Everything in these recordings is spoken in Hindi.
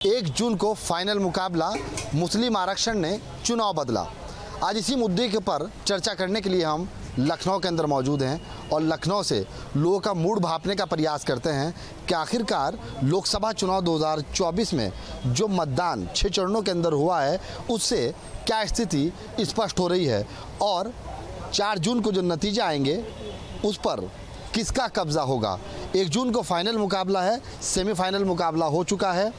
1 जून को फाइनल मुकाबला, मुस्लिम आरक्षण ने चुनाव बदला। आज इसी मुद्दे के पर चर्चा करने के लिए हम लखनऊ के अंदर मौजूद हैं और लखनऊ से लोगों का मूड भांपने का प्रयास करते हैं कि आखिरकार लोकसभा चुनाव 2024 में जो मतदान 6 चरणों के अंदर हुआ है उससे क्या स्थिति स्पष्ट हो रही है और 4 जून को जो नतीजे आएंगे उस पर किसका कब्जा होगा। 1 जून को फाइनल मुकाबला है, सेमीफाइनल मुकाबला हो चुका है।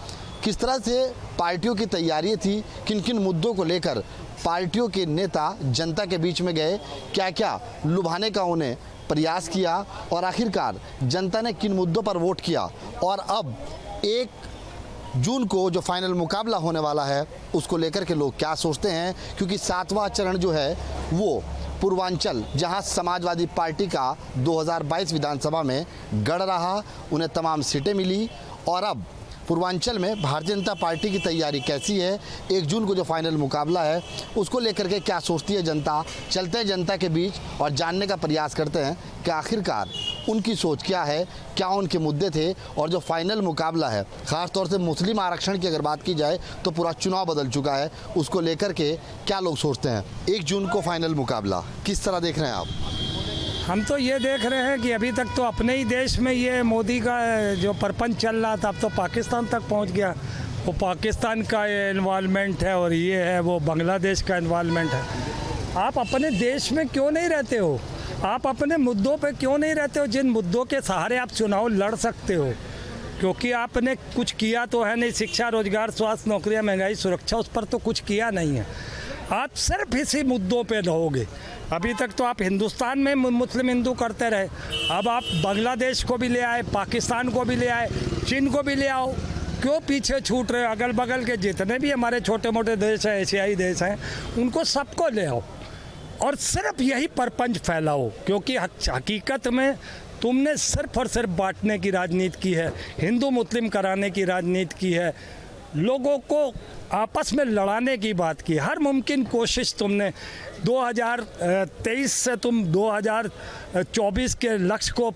किस तरह से पार्टियों की तैयारी थी, किन किन मुद्दों को लेकर पार्टियों के नेता जनता के बीच में गए, क्या क्या लुभाने का उन्हें प्रयास किया और आखिरकार जनता ने किन मुद्दों पर वोट किया और अब 1 जून को जो फाइनल मुकाबला होने वाला है उसको लेकर के लोग क्या सोचते हैं। क्योंकि 7वां चरण जो है वो पूर्वांचल, जहां समाजवादी पार्टी का 2022 विधानसभा में गढ़ रहा, उन्हें तमाम सीटें मिली और अब पूर्वांचल में भारतीय जनता पार्टी की तैयारी कैसी है, 1 जून को जो फाइनल मुकाबला है उसको लेकर के क्या सोचती है जनता। चलते हैं जनता के बीच और जानने का प्रयास करते हैं कि आखिरकार उनकी सोच क्या है, क्या उनके मुद्दे थे और जो फाइनल मुकाबला है, ख़ास तौर से मुस्लिम आरक्षण की अगर बात की जाए तो पूरा चुनाव बदल चुका है, उसको लेकर के क्या लोग सोचते हैं। 1 जून को फाइनल मुकाबला किस तरह देख रहे हैं आप? हम तो ये देख रहे हैं कि अभी तक तो अपने ही देश में ये मोदी का जो परपंच चल रहा था अब तो पाकिस्तान तक पहुंच गया। वो पाकिस्तान का इन्वॉल्वमेंट है और ये है वो बांग्लादेश का इन्वॉल्वमेंट है। आप अपने देश में क्यों नहीं रहते हो? आप अपने मुद्दों पे क्यों नहीं रहते हो, जिन मुद्दों के सहारे आप चुनाव लड़ सकते हो? क्योंकि आपने कुछ किया तो है नहीं। शिक्षा, रोजगार, स्वास्थ्य, नौकरियाँ, महंगाई, सुरक्षा, उस पर तो कुछ किया नहीं है। आप सिर्फ इसी मुद्दों पे रहोगे। अभी तक तो आप हिंदुस्तान में मुस्लिम हिंदू करते रहे, अब आप बांग्लादेश को भी ले आए, पाकिस्तान को भी ले आए, चीन को भी ले आओ। क्यों पीछे छूट रहे हो? अगल बगल के जितने भी हमारे छोटे मोटे देश हैं, एशियाई देश हैं, उनको सबको ले आओ और सिर्फ यही परपंच फैलाओ। क्योंकि हकीकत में तुमने सिर्फ और सिर्फ बांटने की राजनीति की है, हिंदू मुस्लिम कराने की राजनीति की है, लोगों को आपस में लड़ाने की बात की। हर मुमकिन कोशिश तुमने 2023 से तुम 2024 के लक्ष्य को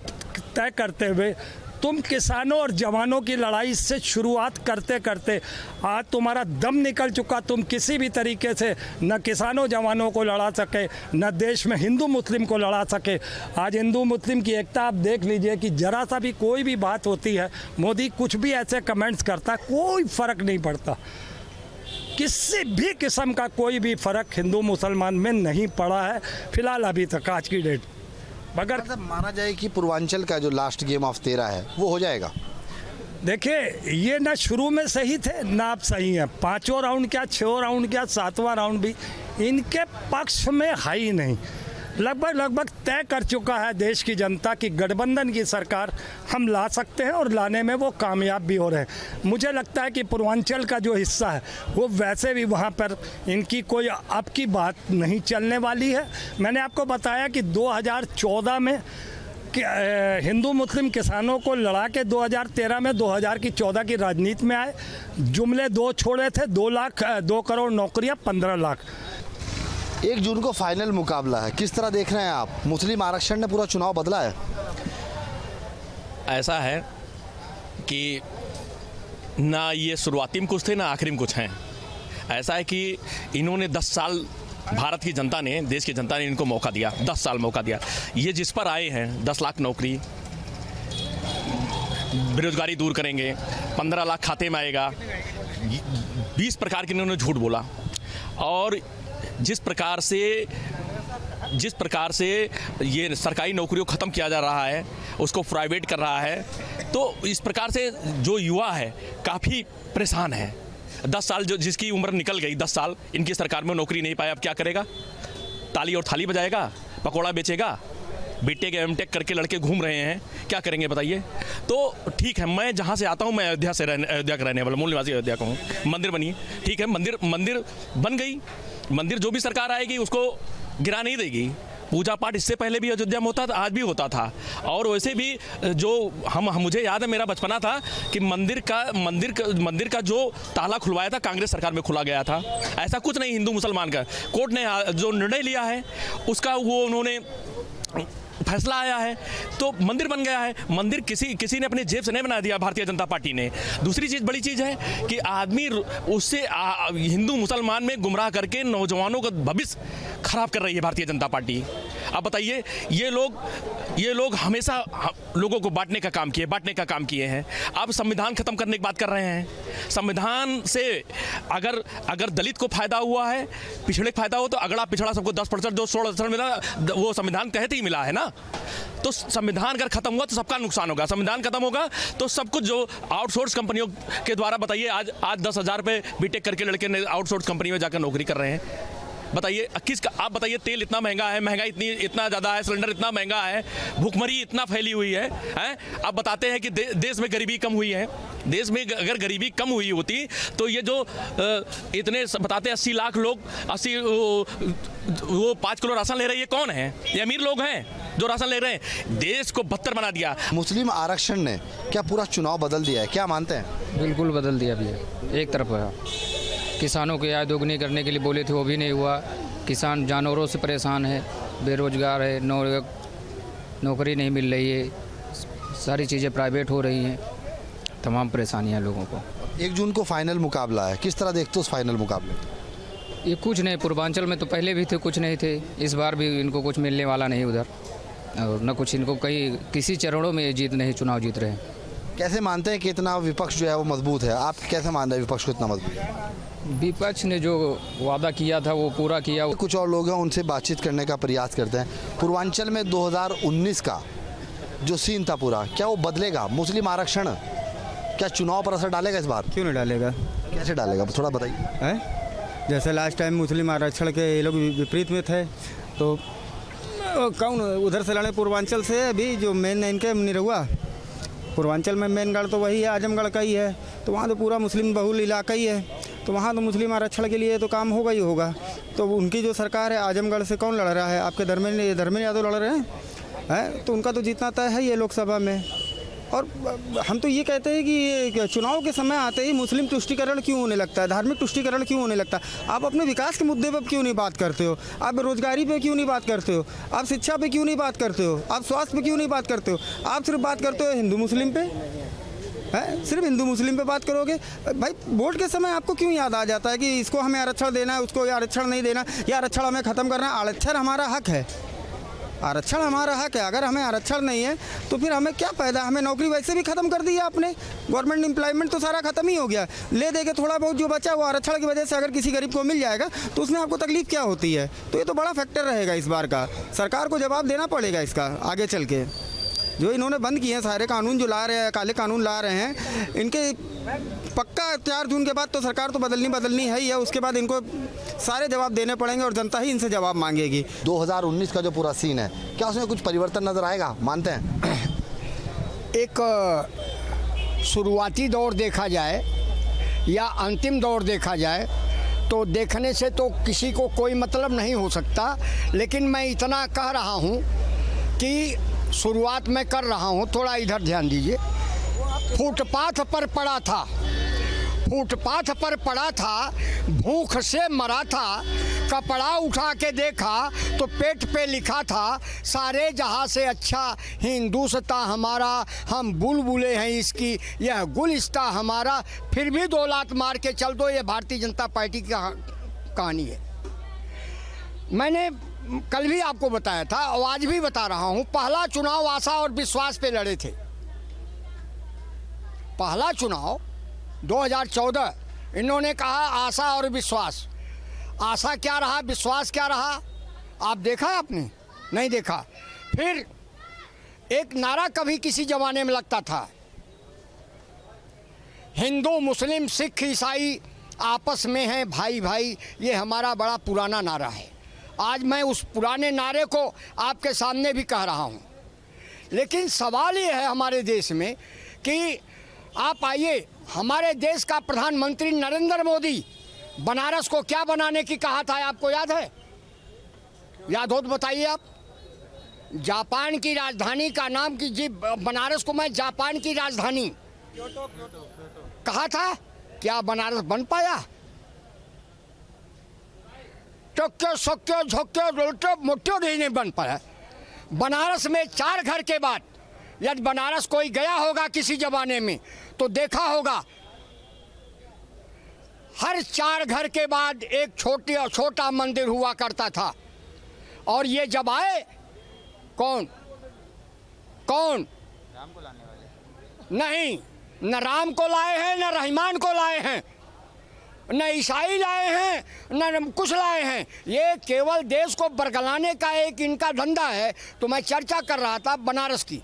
तय करते हुए तुम किसानों और जवानों की लड़ाई से शुरुआत करते करते आज तुम्हारा दम निकल चुका। तुम किसी भी तरीके से न किसानों जवानों को लड़ा सके, न देश में हिंदू मुस्लिम को लड़ा सके। आज हिंदू मुस्लिम की एकता आप देख लीजिए कि जरा सा भी कोई भी बात होती है, मोदी कुछ भी ऐसे कमेंट्स करता है, कोई फ़र्क नहीं पड़ता। किसी भी किस्म का कोई भी फ़र्क हिंदू मुसलमान में नहीं पड़ा है फिलहाल अभी तक, आज की डेट। मगर माना जाए कि पूर्वांचल का जो लास्ट गेम ऑफ 13 है वो हो जाएगा। देखिए, ये ना शुरू में सही थे ना अब सही हैं। 5वां राउंड क्या, 6वां राउंड क्या, 7वां राउंड भी इनके पक्ष में है ही नहीं। लगभग तय कर चुका है देश की जनता की गठबंधन की सरकार हम ला सकते हैं और लाने में वो कामयाब भी हो रहे हैं। मुझे लगता है कि पूर्वांचल का जो हिस्सा है वो वैसे भी वहाँ पर इनकी कोई अब की बात नहीं चलने वाली है। मैंने आपको बताया कि 2014 में हिंदू मुस्लिम किसानों को लड़ा के 2013 में 2014 की राजनीति में आए। जुमले 2 छोड़े थे, 2 करोड़ नौकरियाँ, 15 लाख। 1 जून को फाइनल मुकाबला है, किस तरह देख रहे हैं आप? मुस्लिम आरक्षण ने पूरा चुनाव बदला है। ऐसा है कि ना ये शुरुआती में कुछ थे ना आखिरी में कुछ हैं। ऐसा है कि इन्होंने 10 साल भारत की जनता ने, देश की जनता ने इनको मौका दिया, 10 साल मौका दिया। ये जिस पर आए हैं 10 लाख नौकरी, बेरोजगारी दूर करेंगे, 15 लाख खाते में आएगा, 20 प्रकार के इन्होंने झूठ बोला। और जिस प्रकार से ये सरकारी नौकरियों को ख़त्म किया जा रहा है, उसको प्राइवेट कर रहा है, तो इस प्रकार से जो युवा है काफ़ी परेशान है। 10 साल जो जिसकी उम्र निकल गई, 10 साल इनकी सरकार में नौकरी नहीं पाया, अब क्या करेगा? ताली और थाली बजाएगा, पकौड़ा बेचेगा, बीटेक एमटेक करके लड़के घूम रहे हैं, क्या करेंगे बताइए? तो ठीक है, मैं जहाँ से आता हूँ, मैं अयोध्या का रहने वाला, मूल निवासी अयोध्या का हूँ। मंदिर बनी, ठीक है, मंदिर बन गई। मंदिर जो भी सरकार आएगी उसको गिरा नहीं देगी। पूजा पाठ इससे पहले भी अयोध्या में होता था, आज भी होता था। और वैसे भी जो मुझे याद है, मेरा बचपना था कि मंदिर का जो ताला खुलवाया था कांग्रेस सरकार में खुला गया था। ऐसा कुछ नहीं हिंदू मुसलमान का। कोर्ट ने जो निर्णय लिया है उसका वो उन्होंने फैसला आया है तो मंदिर बन गया है। मंदिर किसी ने अपनी जेब से नहीं बना दिया, भारतीय जनता पार्टी ने। दूसरी चीज़, बड़ी चीज़ है कि आदमी उससे हिंदू मुसलमान में गुमराह करके नौजवानों का भविष्य खराब कर रही है भारतीय जनता पार्टी। अब बताइए, ये लोग हमेशा लोगों को बांटने का काम किए हैं। अब संविधान खत्म करने की बात कर रहे हैं। संविधान से अगर दलित को फायदा हुआ है, पिछड़े को फायदा हो, तो अगड़ा पिछड़ा सबको 10% जो 16% मिला, वो संविधान तहत ही मिला है ना। तो संविधान अगर खत्म हुआ तो सबका नुकसान होगा। संविधान खत्म होगा तो सब कुछ जो आउटसोर्स कंपनियों के द्वारा, बताइए आज 10,000 रुपये बीटेक करके लड़के ने आउटसोर्स कंपनी में जाकर नौकरी कर रहे हैं। बताइए आप बताइए, तेल इतना महंगा है, महंगाई इतना ज़्यादा है, सिलेंडर इतना महंगा है, भूखमरी इतना फैली हुई है, हैं? अब बताते हैं कि देश में गरीबी कम हुई है। देश में अगर गरीबी कम हुई होती तो ये जो इतने बताते 80 लाख लोग 5 किलो राशन ले रहे हैं, ये कौन है? ये अमीर लोग हैं जो राशन ले रहे हैं। देश को बदतर बना दिया। मुस्लिम आरक्षण ने क्या पूरा चुनाव बदल दिया है, क्या मानते हैं? बिल्कुल बदल दिया भैया, एक तरफ है। किसानों की आय दोगुनी करने के लिए बोले थे, वो भी नहीं हुआ। किसान जानवरों से परेशान है, बेरोजगार है, नौकरी नहीं मिल रही है, सारी चीज़ें प्राइवेट हो रही हैं, तमाम परेशानियां लोगों को। 1 जून को फाइनल मुकाबला है, किस तरह देखते हो उस फाइनल मुकाबले? ये कुछ नहीं, पूर्वांचल में तो पहले भी थे, कुछ नहीं थे। इस बार भी इनको कुछ मिलने वाला नहीं उधर, और न कुछ इनको किसी चरणों में चुनाव जीत रहे हैं। कैसे मानते हैं कि इतना विपक्ष जो है वो मजबूत है? आप कैसे मान रहे हैं विपक्ष को इतना मजबूत है? विपक्ष ने जो वादा किया था वो पूरा किया। कुछ और लोग हैं, उनसे बातचीत करने का प्रयास करते हैं। पूर्वांचल में 2019 का जो सीन था पूरा, क्या वो बदलेगा? मुस्लिम आरक्षण क्या चुनाव पर असर डालेगा इस बार? क्यों नहीं डालेगा? कैसे डालेगा, थोड़ा बताइए। जैसे लास्ट टाइम मुस्लिम आरक्षण के ये लोग विपरीत में थे, तो कौन उधर से लड़े? पूर्वांचल से अभी जो मेन इनके निरहुआ पूर्वांचल में मेन गढ़ तो वही है, आजमगढ़ का ही है। तो वहाँ तो पूरा मुस्लिम बहुल इलाका ही है, तो वहाँ तो मुस्लिम आरक्षण के लिए तो काम होगा ही होगा। तो उनकी जो सरकार है, आजमगढ़ से कौन लड़ रहा है? आपके धर्मेंद्र यादव लड़ रहे हैं, तो उनका तो जीतना तय है ये लोकसभा में। और हम तो ये कहते हैं कि ये चुनाव के समय आते ही मुस्लिम तुष्टीकरण क्यों होने लगता है, धार्मिक तुष्टीकरण क्यों होने लगता है? आप अपने विकास के मुद्दे पर क्यों नहीं बात करते हो? आप बेरोजगारी पे क्यों नहीं बात करते हो? आप शिक्षा पे क्यों नहीं बात करते हो? आप स्वास्थ्य पे क्यों नहीं बात करते हो? आप सिर्फ बात करते हो हिंदू मुस्लिम पे, है? सिर्फ हिंदू मुस्लिम पे बात करोगे भाई। वोट के समय आपको क्यों याद आ जाता है कि इसको हमें आरक्षण देना है, उसको आरक्षण नहीं देना, या आरक्षण हमें ख़त्म करना है? आरक्षण हमारा हक है, आरक्षण हमारा हक है। अगर हमें आरक्षण नहीं है तो फिर हमें क्या फ़ायदा? हमें नौकरी वैसे भी ख़त्म कर दी है आपने, गवर्नमेंट एम्प्लॉयमेंट तो सारा ख़त्म ही हो गया। ले दे के थोड़ा बहुत जो बचा वो आरक्षण की वजह से अगर किसी गरीब को मिल जाएगा तो उसमें आपको तकलीफ़ क्या होती है? तो ये तो बड़ा फैक्टर रहेगा इस बार का। सरकार को जवाब देना पड़ेगा इसका आगे चल के। जो इन्होंने बंद किए हैं सारे कानून जो ला रहे हैं, काले कानून ला रहे हैं, इनके पक्का 4 जून के बाद तो सरकार तो बदलनी है ही है। उसके बाद इनको सारे जवाब देने पड़ेंगे और जनता ही इनसे जवाब मांगेगी। 2019 का जो पूरा सीन है, क्या उसमें कुछ परिवर्तन नज़र आएगा, मानते हैं? एक शुरुआती दौर देखा जाए या अंतिम दौर देखा जाए तो देखने से तो किसी को कोई मतलब नहीं हो सकता, लेकिन मैं इतना कह रहा हूँ कि शुरुआत मैं कर रहा हूँ, थोड़ा इधर ध्यान दीजिए। फुटपाथ पर पड़ा था, भूख से मरा था, कपड़ा उठा के देखा तो पेट पे लिखा था, सारे जहाँ से अच्छा हिंदुस्तां हमारा, हम बुलबुले हैं इसकी, यह गुलिस्ता हमारा, फिर भी 2 लात मार के चल दो। ये भारतीय जनता पार्टी की कहानी है। मैंने कल भी आपको बताया था और आज भी बता रहा हूँ, पहला चुनाव आशा और विश्वास पे लड़े थे। पहला चुनाव 2014, इन्होंने कहा आशा और विश्वास। आशा क्या रहा, विश्वास क्या रहा, आप देखा आपने? नहीं देखा। फिर एक नारा कभी किसी जमाने में लगता था, हिंदू मुस्लिम सिख ईसाई आपस में हैं भाई भाई। ये हमारा बड़ा पुराना नारा है। आज मैं उस पुराने नारे को आपके सामने भी कह रहा हूँ। लेकिन सवाल ये है हमारे देश में कि आप आइए, हमारे देश का प्रधानमंत्री नरेंद्र मोदी बनारस को क्या बनाने की कहा था, आपको याद है? याद हो तो बताइए आप। जापान की राजधानी का नाम कीजिए, बनारस को मैं जापान की राजधानी कहा था। क्या बनारस बन पाया? टक्के सक्के झक्के रोटे मोटे नहीं बन पाया। बनारस में 4 घर के बाद, यदि बनारस कोई गया होगा किसी जमाने में तो देखा होगा हर 4 घर के बाद एक छोटा मंदिर हुआ करता था। और ये जब आए, कौन राम को लाने वाले नहीं, न राम को लाए हैं, न रहमान को लाए हैं, न ईसाई लाए हैं, न कुछ लाए हैं। ये केवल देश को बरगलाने का एक इनका धंधा है। तो मैं चर्चा कर रहा था बनारस की।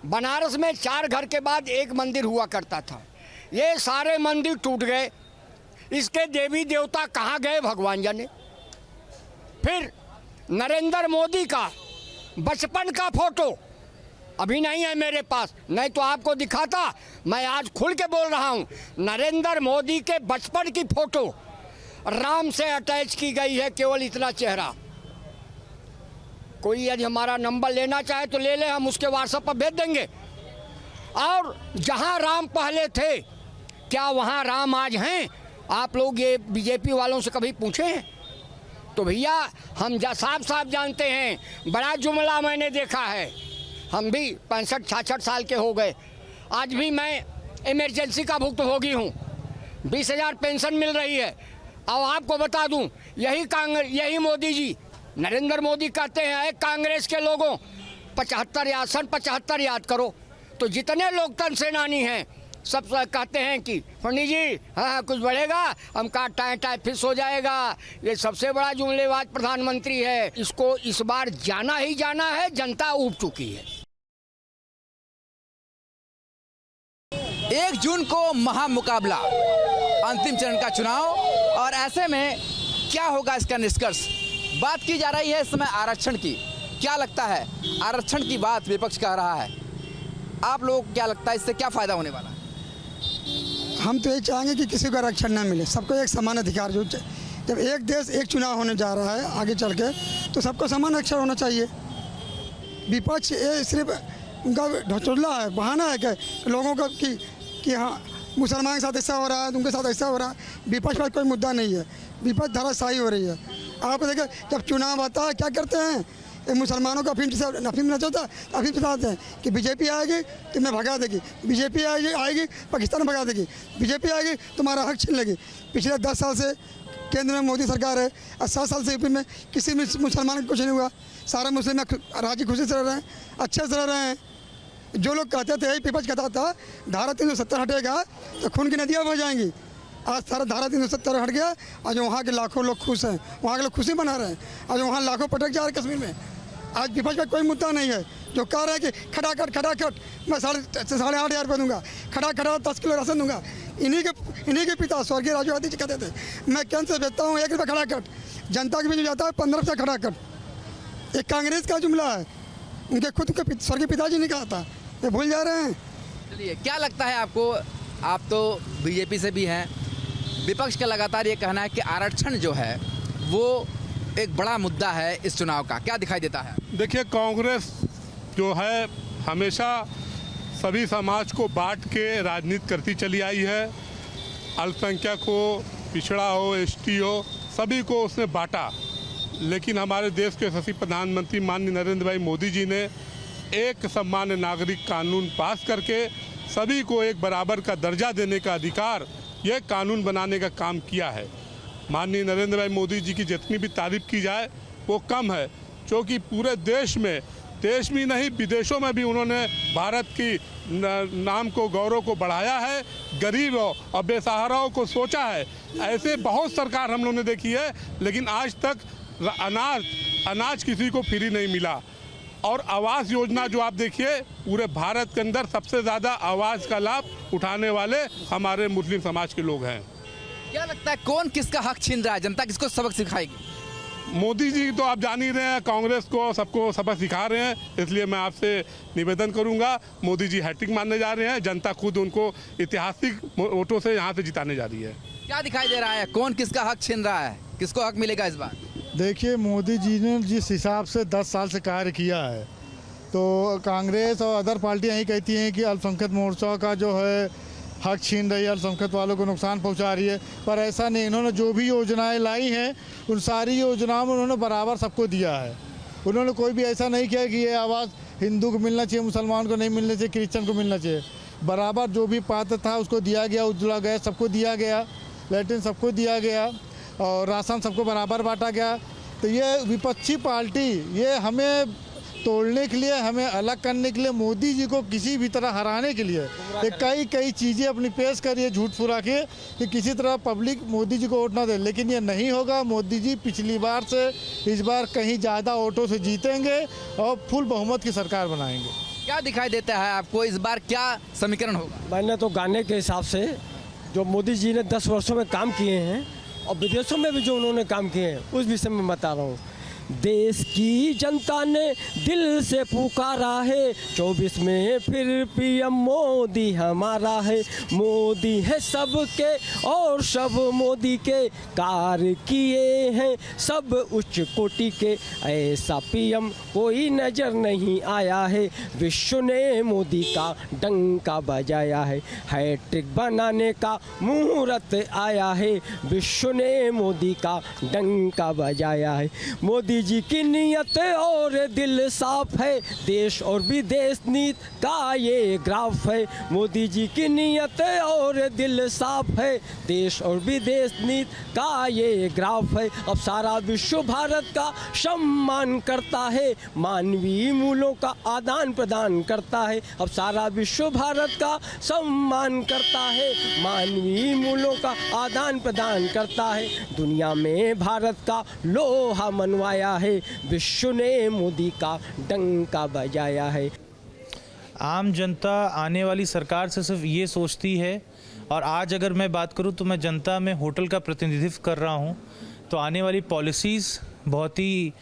बनारस में 4 घर के बाद एक मंदिर हुआ करता था। ये सारे मंदिर टूट गए। इसके देवी देवता कहाँ गए भगवान जाने। फिर नरेंद्र मोदी का बचपन का फोटो अभी नहीं है मेरे पास, नहीं तो आपको दिखाता। मैं आज खुल के बोल रहा हूँ, नरेंद्र मोदी के बचपन की फोटो राम से अटैच की गई है, केवल इतना चेहरा। कोई यदि हमारा नंबर लेना चाहे तो ले ले, हम उसके व्हाट्सएप पर भेज देंगे। और जहाँ राम पहले थे, क्या वहाँ राम आज हैं? आप लोग ये बीजेपी वालों से कभी पूछे हैं? तो भैया हम साफ साफ जानते हैं। बड़ा जुमला मैंने देखा है। हम भी 65-66 साल के हो गए। आज भी मैं इमरजेंसी का भुक्तभोगी हूँ। 20,000 पेंशन मिल रही है। और आपको बता दूं, यही मोदी जी, नरेंद्र मोदी कहते हैं कांग्रेस के लोगों 75 याद, सन 75 याद करो। तो जितने लोकतंत्र सेनानी हैं सब कहते हैं कि पंडित जी हाँ कुछ बढ़ेगा, हम का टाइम फिक्स हो जाएगा। ये सबसे बड़ा जुमलेबाज प्रधानमंत्री है। इसको इस बार जाना ही जाना है। जनता ऊब चुकी है। 1 जून को महामुकाबला, अंतिम चरण का चुनाव, और ऐसे में क्या होगा इसका निष्कर्ष। बात की जा रही है इस समय आरक्षण की। क्या लगता है, आरक्षण की बात विपक्ष कर रहा है, आप लोग क्या लगता है इससे क्या फ़ायदा होने वाला है? हम तो यही चाहेंगे कि किसी को आरक्षण ना मिले, सबको एक समान अधिकार। जो जब एक देश एक चुनाव होने जा रहा है आगे चल के, तो सबको समान आरक्षण होना चाहिए। विपक्ष ये सिर्फ उनका ढचोला है, बहाना है कि लोगों का कि हाँ मुसलमान के साथ ऐसा हो रहा है, उनके साथ ऐसा हो रहा है। विपक्ष पर कोई मुद्दा नहीं है, विपक्ष धाराशाही हो रही है। आप देखिए जब चुनाव आता है क्या करते हैं, मुसलमानों का अफीम नचाता, अफीम बताते हैं कि बीजेपी आएगी तुम्हें भगा देगी, बीजेपी आएगी पाकिस्तान भगा देगी, बीजेपी आएगी तुम्हारा हक छीन लेगी। पिछले 10 साल से केंद्र में मोदी सरकार है और 7 साल से यूपी में किसी मुसलमान को कुछ नहीं हुआ। सारे मुस्लिम राजी खुशी से रह रहे हैं, अच्छे से रह रहे हैं। जो लोग कहते थे, विपक्ष कहता था धारा 370 हटेगा तो खून की नदियाँ बह जाएंगी, आज सारा धारा 370 हट गया। आज वहाँ के लाखों लोग खुश हैं, वहाँ के लोग खुशी मना रहे हैं। आज वहाँ लाखों पटक जा रहे हैं कश्मीर में। आज विपक्ष का कोई मुद्दा नहीं है। जो कह रहे हैं कि खटाखट मैं 8,500 रुपये दूंगा, खटाखट 10 किलो राशन दूंगा। इन्हीं के पिता स्वर्गीय राजीव गांधी जी कहते थे मैं केंद्र से बेचता हूँ 1 रुपये खटाखट, जनता के बीच में जाता है 15 रुपये खटाखट। एक कांग्रेस का जुमला है, उनके खुद के स्वर्गीय पिताजी ने कहा था, ये भूल जा रहे हैं। चलिए, क्या लगता है आपको, आप तो बीजेपी से भी हैं, विपक्ष का लगातार ये कहना है कि आरक्षण जो है वो एक बड़ा मुद्दा है इस चुनाव का, क्या दिखाई देता है? देखिए, कांग्रेस जो है हमेशा सभी समाज को बांट के राजनीति करती चली आई है। अल्पसंख्यक हो, पिछड़ा हो, एसटी हो, सभी को उसने बांटा। लेकिन हमारे देश के यशस्वी प्रधानमंत्री माननीय नरेंद्र भाई मोदी जी ने एक सामान्य नागरिक कानून पास करके सभी को एक बराबर का दर्जा देने का अधिकार, यह कानून बनाने का काम किया है। माननीय नरेंद्र भाई मोदी जी की जितनी भी तारीफ की जाए वो कम है, क्योंकि पूरे देश में नहीं विदेशों में भी उन्होंने भारत की नाम को, गौरव को बढ़ाया है, गरीबों और बेसहाराओं को सोचा है। ऐसे बहुत सरकार हम लोगों ने देखी है, लेकिन आज तक अनाज किसी को फ्री नहीं मिला। और आवास योजना जो आप देखिए, पूरे भारत के अंदर सबसे ज़्यादा आवास का लाभ उठाने वाले हमारे मुस्लिम समाज के लोग हैं। क्या लगता है कौन किसका हक छीन रहा है, जनता किसको सबक सिखाएगी? मोदी जी तो आप जान ही रहे हैं, कांग्रेस को सबको सबक सिखा रहे हैं। इसलिए मैं आपसे निवेदन करूंगा, मोदी जी हैट्रिक मारने जा रहे हैं, जनता खुद उनको ऐतिहासिक वोटों से यहाँ से जिताने जा रही है। क्या दिखाई दे रहा है, कौन किसका हक छीन रहा है, किसको हक मिलेगा इस बार? देखिए, मोदी जी ने जिस हिसाब से 10 साल से कार्य किया है, तो कांग्रेस और अदर पार्टियां यही कहती हैं कि अल्पसंख्यक मोर्चा का जो है हक छीन रही है, अल्पसंख्यक वालों को नुकसान पहुंचा रही है। पर ऐसा नहीं, इन्होंने जो भी योजनाएं लाई हैं उन सारी योजनाओं में उन्होंने बराबर सबको दिया है। उन्होंने कोई भी ऐसा नहीं किया कि ये आवाज़ हिंदू को मिलना चाहिए, मुसलमान को नहीं मिलना चाहिए, क्रिश्चियन को मिलना चाहिए। बराबर जो भी पात्र था उसको दिया गया, उज्ज्वला गैस सबको दिया गया, लैट्रिन सबको दिया गया और राशन सबको बराबर बांटा गया। तो ये विपक्षी पार्टी ये हमें तोड़ने के लिए, हमें अलग करने के लिए, मोदी जी को किसी भी तरह हराने के लिए ये कई चीज़ें अपनी पेश करी है झूठ फुरा के कि किसी तरह पब्लिक मोदी जी को वोट ना दे, लेकिन ये नहीं होगा। मोदी जी पिछली बार से इस बार कहीं ज़्यादा वोटों से जीतेंगे और फुल बहुमत की सरकार बनाएंगे। क्या दिखाई देता है आपको, इस बार क्या समीकरण होगा? मैंने तो गाने के हिसाब से जो मोदी जी ने 10 वर्षों में काम किए हैं और विदेशों में भी जो उन्होंने काम किए हैं उस विषय में बता रहा हूँ। देश की जनता ने दिल से पुकारा है, 24 में फिर पीएम मोदी हमारा है। मोदी है सबके और सब मोदी के कार्य किए हैं सब उच्च कोटि के, ऐसा पीएम कोई नजर नहीं आया है। विश्व ने मोदी का डंका बजाया है, हैट्रिक बनाने का मुहूर्त आया है। विश्व ने मोदी का डंका बजाया है। मोदी जी की नीयत और दिल साफ है, देश और विदेश नीति का ये ग्राफ है। मोदी जी की नीयत और दिल साफ है, देश और विदेश नीति का ये ग्राफ है। अब सारा विश्व भारत का सम्मान करता है, मानवीय मूल्यों का आदान प्रदान करता है। अब सारा विश्व भारत का सम्मान करता है, मानवीय मूल्यों का आदान प्रदान करता है। दुनिया में भारत का लोहा मनवाया है, विश्व ने मोदी का डंका बजाया है। आम जनता आने वाली सरकार से सिर्फ ये सोचती है, और आज अगर मैं बात करूं तो मैं जनता में होटल का प्रतिनिधित्व कर रहा हूं, तो आने वाली पॉलिसीज़ बहुत ही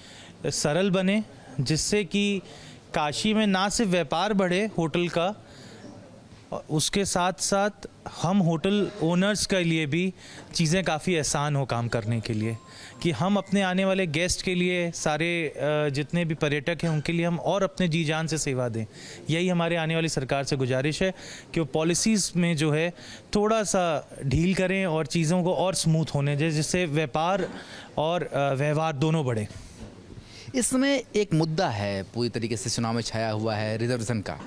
सरल बने, जिससे कि काशी में ना सिर्फ व्यापार बढ़े होटल का, उसके साथ साथ हम होटल ओनर्स के लिए भी चीज़ें काफ़ी आसान हो काम करने के लिए, कि हम अपने आने वाले गेस्ट के लिए, सारे जितने भी पर्यटक हैं उनके लिए हम और अपने जी जान से सेवा दें। यही हमारे आने वाली सरकार से गुजारिश है कि वो पॉलिसीज़ में जो है थोड़ा सा ढील करें और चीज़ों को और स्मूथ होने दें, जिससे व्यापार और व्यवहार दोनों बढ़े। इस समय एक मुद्दा है पूरी तरीके से चुनाव में छाया हुआ है, रिजर्वेशन का।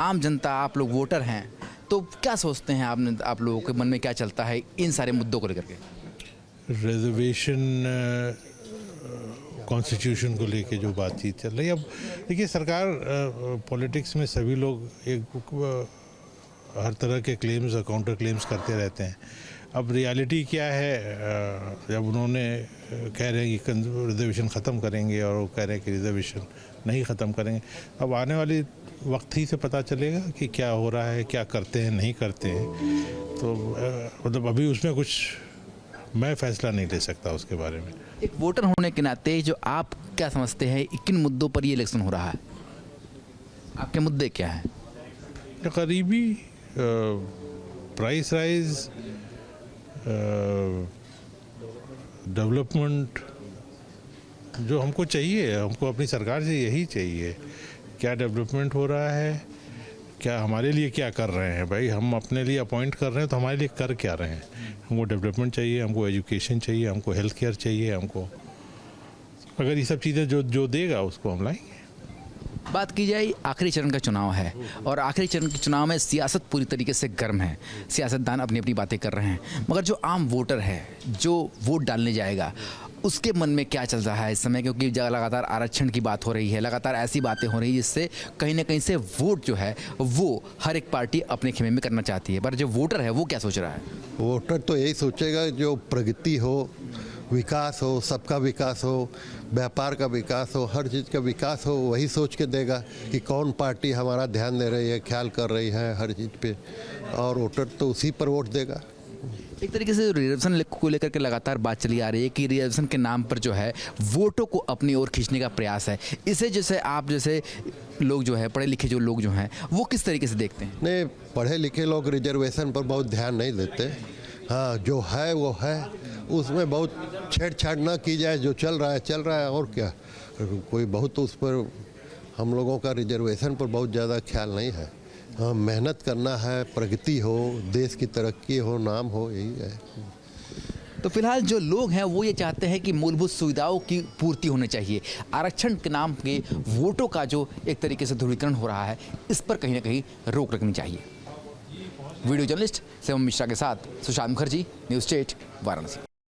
आम जनता, आप लोग वोटर हैं, तो क्या सोचते हैं आप लोगों के मन में क्या चलता है इन सारे मुद्दों को लेकर के? रिजर्वेशन कॉन्स्टिट्यूशन को लेके जो बातचीत चल रही है, अब देखिए सरकार पॉलिटिक्स में सभी लोग एक हर तरह के क्लेम्स और काउंटर क्लेम्स करते रहते हैं। अब रियलिटी क्या है, जब उन्होंने कह रहे हैं कि रिजर्वेशन ख़त्म करेंगे और वो कह रहे हैं कि रिजर्वेशन नहीं ख़त्म करेंगे, अब आने वाली वक्त ही से पता चलेगा कि क्या हो रहा है, क्या करते हैं, नहीं करते हैं। तो मतलब अभी उसमें कुछ मैं फैसला नहीं ले सकता उसके बारे में। एक वोटर होने के नाते जो आप क्या समझते हैं किन मुद्दों पर ये इलेक्शन हो रहा है, आपके मुद्दे क्या हैं? करीबी प्राइस राइज, डेवलपमेंट जो हमको चाहिए, हमको अपनी सरकार से यही चाहिए। क्या डेवलपमेंट हो रहा है, क्या हमारे लिए क्या कर रहे हैं? भाई हम अपने लिए अपॉइंट कर रहे हैं तो हमारे लिए कर क्या रहे हैं? हमको डेवलपमेंट चाहिए, हमको एजुकेशन चाहिए, हमको हेल्थ केयर चाहिए, हमको अगर ये सब चीज़ें जो देगा उसको हम लाएंगे। बात की जाए, आखिरी चरण का चुनाव है और आखिरी चरण के चुनाव में सियासत पूरी तरीके से गर्म है, सियासतदान अपनी अपनी बातें कर रहे हैं, मगर जो आम वोटर है जो वोट डालने जाएगा उसके मन में क्या चल रहा है इस समय? क्योंकि लगातार आरक्षण की बात हो रही है, लगातार ऐसी बातें हो रही है जिससे कहीं ना कहीं से वोट जो है वो हर एक पार्टी अपने खेमे में करना चाहती है, पर जो वोटर है वो क्या सोच रहा है? वोटर तो यही सोचेगा जो प्रगति हो, विकास हो, सबका विकास हो, व्यापार का विकास हो, हर चीज़ का विकास हो, वही सोच के देगा कि कौन पार्टी हमारा ध्यान दे रही है, ख्याल कर रही है हर चीज़ पे, और वोटर तो उसी पर वोट देगा। एक तरीके से रिजर्वेशन को लेकर के लगातार बात चली आ रही है कि रिजर्वेशन के नाम पर जो है वोटों को अपनी ओर खींचने का प्रयास है। इसे जैसे आप जैसे लोग जो है, पढ़े लिखे जो लोग जो हैं, वो किस तरीके से देखते हैं? नहीं, पढ़े लिखे लोग रिजर्वेशन पर बहुत ध्यान नहीं देते। हाँ, जो है वो है, उसमें बहुत छेड़छाड़ ना की जाए, जो चल रहा है और क्या। कोई बहुत उस पर हम लोगों का रिजर्वेशन पर बहुत ज़्यादा ख्याल नहीं है। हाँ, मेहनत करना है, प्रगति हो, देश की तरक्की हो, नाम हो, यही है। तो फिलहाल जो लोग हैं वो ये चाहते हैं कि मूलभूत सुविधाओं की पूर्ति होनी चाहिए। आरक्षण के नाम के वोटों का जो एक तरीके से ध्रुवीकरण हो रहा है, इस पर कहीं ना कहीं रोक लगनी चाहिए। वीडियो जर्नलिस्ट शिवम मिश्रा के साथ सुशांत मुखर्जी, न्यूज़ स्टेट, वाराणसी।